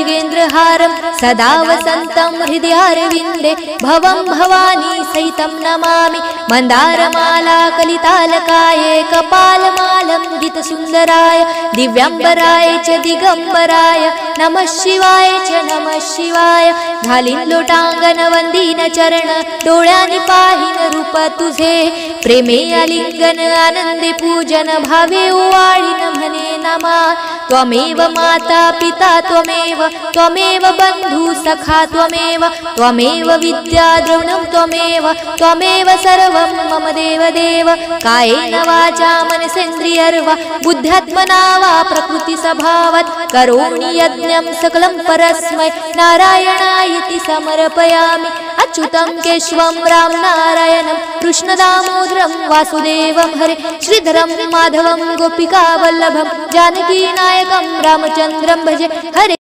मृगेन्द्रहारं सदा वसन्तं हृदयारविन्दे भवं भवानी सहितं नमामि मन्दारमाला कलितालकाय कपालमालं गीतसुन्दराय दिव्याम्बराय च दिगम्बराय नमः शिवाय च नमः शिवाय घालीन लोटांगण वंदीन चरण डोळ्यांनी पाहिन रूप तुझे प्रेमे आलिंगन आनंदे पूजन भावे ओवाळीन म्हणे नमा त्वमेव माता पिता त्वमेव बंधु सखा त्वमेव विद्या द्रवणं त्वमेव सर्वं मम देव कायेन वाचा मनसेन्द्रियर्वा बुद्ध्यात्मना वा प्रकृति स्वभावात् करोमि यज्ञं सकलं परस्मै नारायणायति समर्पयामि अच्युतं केशवं राम नारायणं कृष्णदामोदरं वासुदेवं हरे श्रीधरं माधवं गोपिकावल्लभं जानकीनायकं रामचन्द्रं भजे हरे।